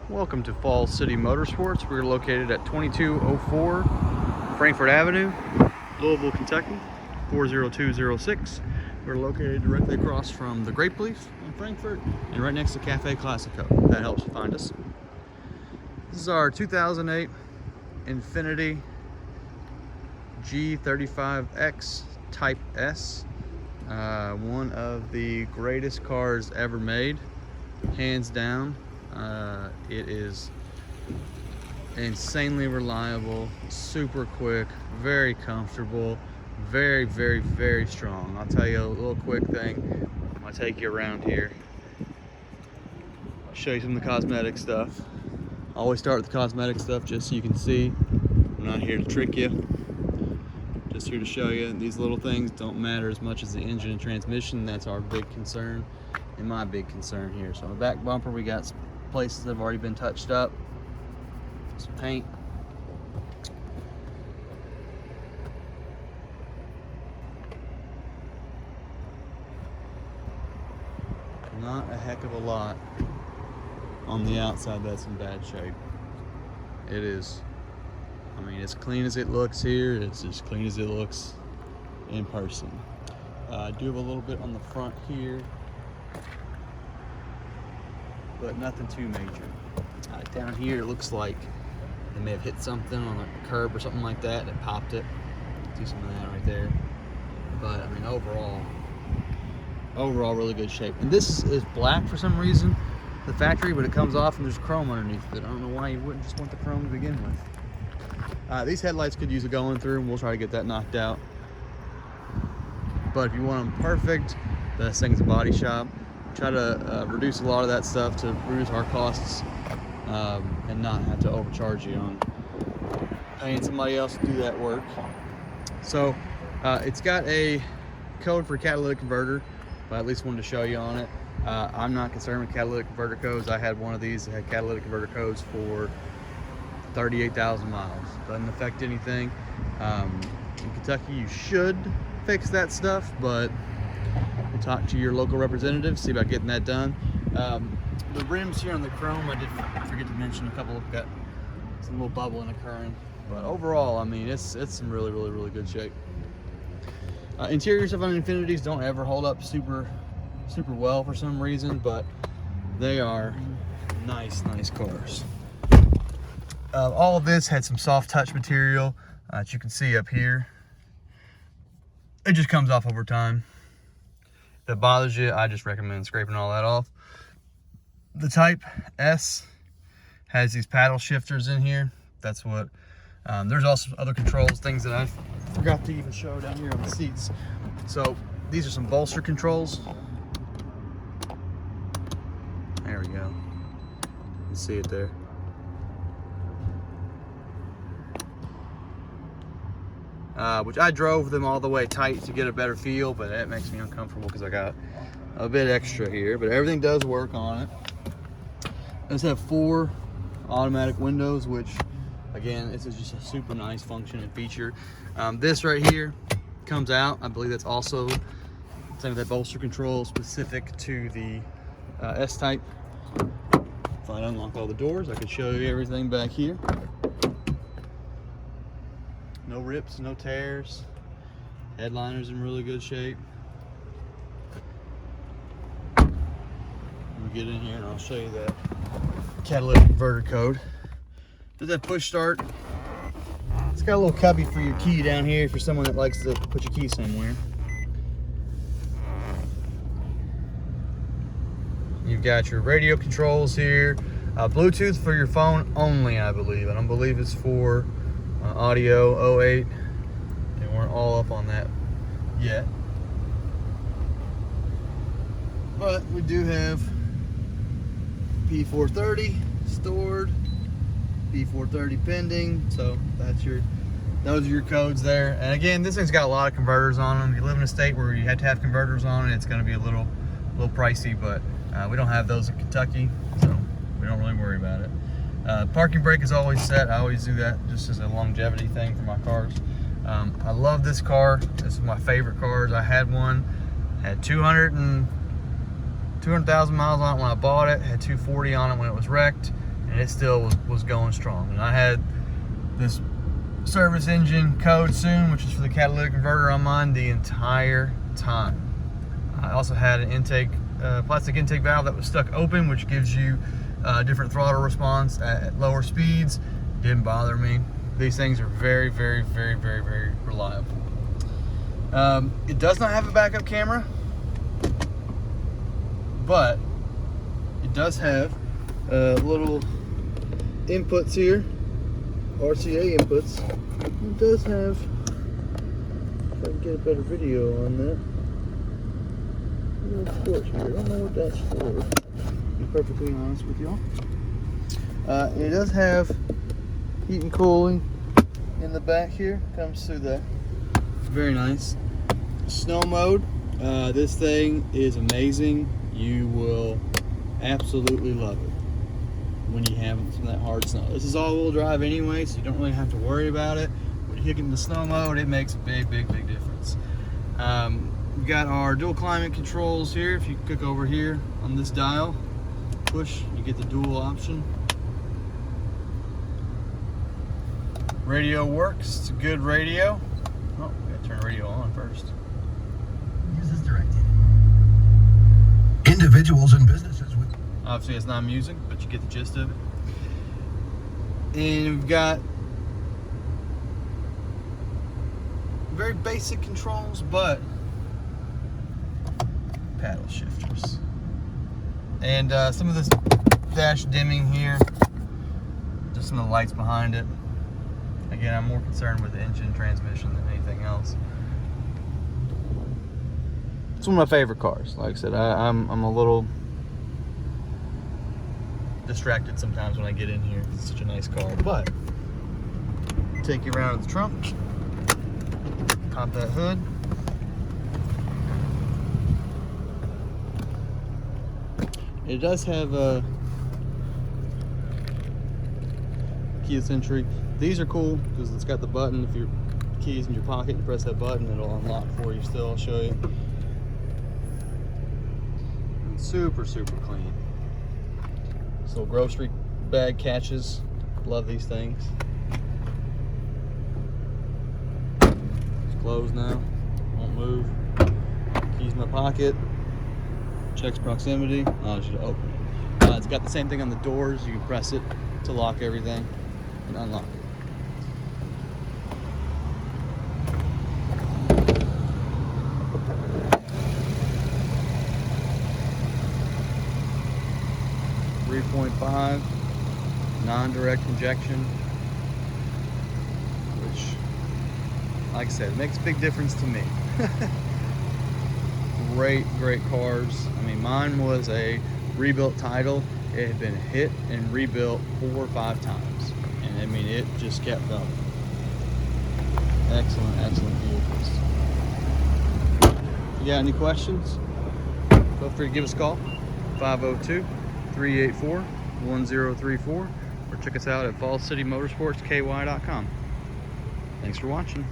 Welcome to Falls City Motorsports. We're located at 2204 Frankfort Avenue, Louisville, Kentucky, 40206. We're located directly across from the Grape Leaf in Frankfort and right next to Cafe Classico. That helps you find us. This is our 2008 Infiniti G35X Type S. One of the greatest cars ever made, hands down. It is insanely reliable, super quick, very comfortable, very, very, very strong. I'll tell you a little quick thing. I'll take you around here. I'll show you some of the cosmetic stuff. I always start with the cosmetic stuff just so you can see. I'm not here to trick you. Just here to show you these little things don't matter as much as the engine and transmission. That's our big concern and my big concern here. So on the back bumper, we got places that have already been touched up, some paint. Not a heck of a lot on the outside that's in bad shape. It is, I mean, as clean as it looks here, it's as clean as it looks in person. I do have a little bit on the front here, but nothing too major. Down here, it looks like they may have hit something on a curb or something like that that popped it. See some of that right there. But I mean, overall really good shape. And this is black for some reason, the factory, but it comes off and there's chrome underneath it. I don't know why you wouldn't just want the chrome to begin with. These headlights could use a going through, and we'll try to get that knocked out. But if you want them perfect, this thing's a body shop. Try to reduce a lot of that stuff to reduce our costs and not have to overcharge you on paying somebody else to do that work. So it's got a code for catalytic converter, but I at least wanted to show you on it. I'm not concerned with catalytic converter codes. I had one of these that had catalytic converter codes for 38,000 miles. Doesn't affect anything. In Kentucky, you should fix that stuff, but we'll talk to your local representative, see about getting that done. The rims here on the chrome, I did forget to mention a couple got some little bubbling occurring, but overall, I mean, it's some really, really, really good shape. Interior stuff on Infinitis don't ever hold up super well for some reason, but they are nice cars. All of this had some soft touch material that you can see up here. It just comes off over time. If that bothers you, I just recommend scraping all that off. The Type S has these paddle shifters in here. That's what, there's also other controls, things that I forgot to even show down here on the seats. So these are some bolster controls. There we go. You can see it there. Which I drove them all the way tight to get a better feel, but that makes me uncomfortable because I got a bit extra here, but everything does work on it. It does have 4 automatic windows, which again, it's just a super nice function and feature. This right here comes out. I believe that's also same with that bolster control specific to the S-Type. If I unlock all the doors, I could show you everything back here. No rips, no tears. Headliner's in really good shape. We'll get in here and I'll show you that catalytic converter code. Does that push start? It's got a little cubby for your key down here if you're someone that likes to put your key somewhere. You've got your radio controls here. Bluetooth for your phone only, I believe. I don't believe it's for audio 08. They weren't all up on that yet. But we do have P430 stored, P430 pending. So those are your codes there. And again, this thing's got a lot of converters on them. If you live in a state where you have to have converters on it, it's going to be a little pricey, but we don't have those in Kentucky, so we don't really worry about it. Parking brake is always set. I always do that just as a longevity thing for my cars. I love this car. This is my favorite cars. I had one, had 200,000 miles on it when I bought it, had 240 on it when it was wrecked, and it still was going strong. And I had this service engine code soon, which is for the catalytic converter on mine, the entire time. I also had an intake, plastic intake valve that was stuck open, which gives you different throttle response at lower speeds. Didn't bother me. These things are very, very, very, very, very reliable. It does not have a backup camera, but it does have little inputs here, RCA inputs. It does have, if I can get a better video on that, a little torch here. I don't know what that's for, to be perfectly honest with y'all. It does have heat and cooling in the back here, comes through there. Very nice. Snow mode, this thing is amazing. You will absolutely love it when you have some of that hard snow. This is all-wheel drive anyway, so you don't really have to worry about it. When you get into snow mode, it makes a big, big, big difference. We've got our dual climate controls here. If you click over here on this dial, push, you get the dual option. Radio works, it's a good radio. Oh, we gotta turn the radio on first. Use as directed. Individuals and businesses with... Obviously it's not music, but you get the gist of it. And we've got very basic controls, but paddle shifters. And some of this dash dimming here, just some of the lights behind it. Again, I'm more concerned with the engine transmission than anything else. It's one of my favorite cars. Like I said, I'm a little distracted sometimes when I get in here. It's such a nice car. But take you around to the trunk, pop that hood. It does have a keyless entry. These are cool because it's got the button. If your key's in your pocket, you press that button, it'll unlock for you still. I'll show you. And super, super clean. This little grocery bag catches. Love these things. It's closed now. Won't move. Keys in my pocket. Checks proximity. Oh, I should open it. It's got the same thing on the doors. You can press it to lock everything and unlock it. 3.5 non-direct injection, which, like I said, makes a big difference to me. Great cars. I mean, mine was a rebuilt title. It had been hit and rebuilt 4 or 5 times, and I mean, it just kept going. Excellent vehicles. If you got any questions, feel free to give us a call, 502-384-1034, or check us out at fallcitymotorsportsky.com. Thanks for watching.